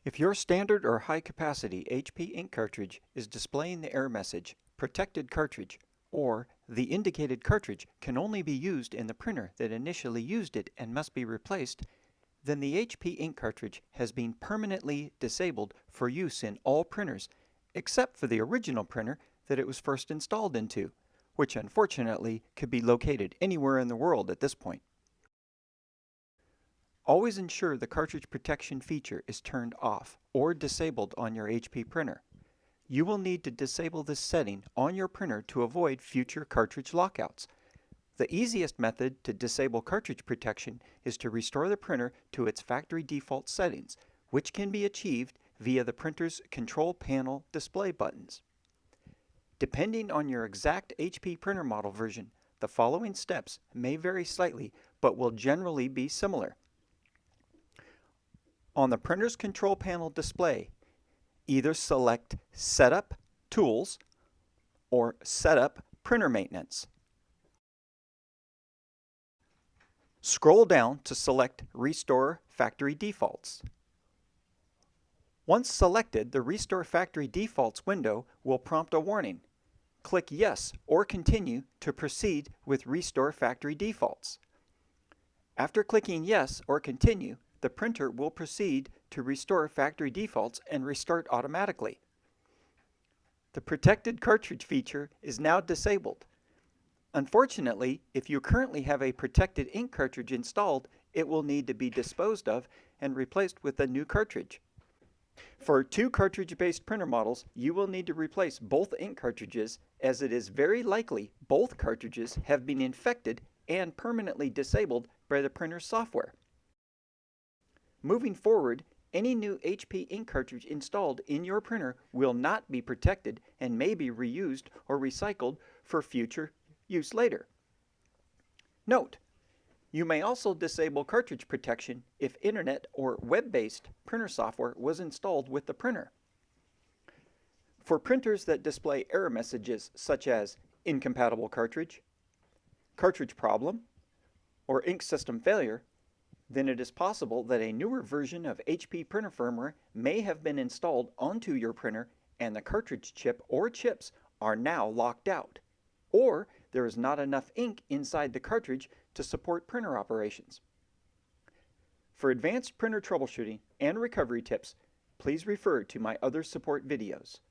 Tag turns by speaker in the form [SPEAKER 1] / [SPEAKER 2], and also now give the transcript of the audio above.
[SPEAKER 1] If your standard or high capacity HP ink cartridge is displaying the error message, "Protected cartridge," or "The indicated cartridge can only be used in the printer that initially used it and must be replaced," then the HP ink cartridge has been permanently disabled for use in all printers, except for the original printer that it was first installed into, which unfortunately could be located anywhere in the world at this point. Always ensure the cartridge protection feature is turned off or disabled on your HP printer. You will need to disable this setting on your printer to avoid future cartridge lockouts. The easiest method to disable cartridge protection is to restore the printer to its factory default settings, which can be achieved via the printer's control panel display buttons. Depending on your exact HP printer model version, the following steps may vary slightly but will generally be similar. On the printer's control panel display, either select Setup Tools or Setup Printer Maintenance. Scroll down to select Restore Factory Defaults. Once selected, the Restore Factory Defaults window will prompt a warning. Click Yes or Continue to proceed with Restore Factory Defaults. After clicking Yes or Continue, the printer will proceed to restore factory defaults and restart automatically. The protected cartridge feature is now disabled. Unfortunately, if you currently have a protected ink cartridge installed, it will need to be disposed of and replaced with a new cartridge. For two cartridge-based printer models, you will need to replace both ink cartridges, as it is very likely both cartridges have been infected and permanently disabled by the printer's software. Moving forward, any new HP ink cartridge installed in your printer will not be protected and may be reused or recycled for future use later. Note: you may also disable cartridge protection if internet or web-based printer software was installed with the printer. For printers that display error messages such as incompatible cartridge, cartridge problem, or ink system failure, then it is possible that a newer version of HP printer firmware may have been installed onto your printer and the cartridge chip or chips are now locked out, or there is not enough ink inside the cartridge to support printer operations. For advanced printer troubleshooting and recovery tips, please refer to my other support videos.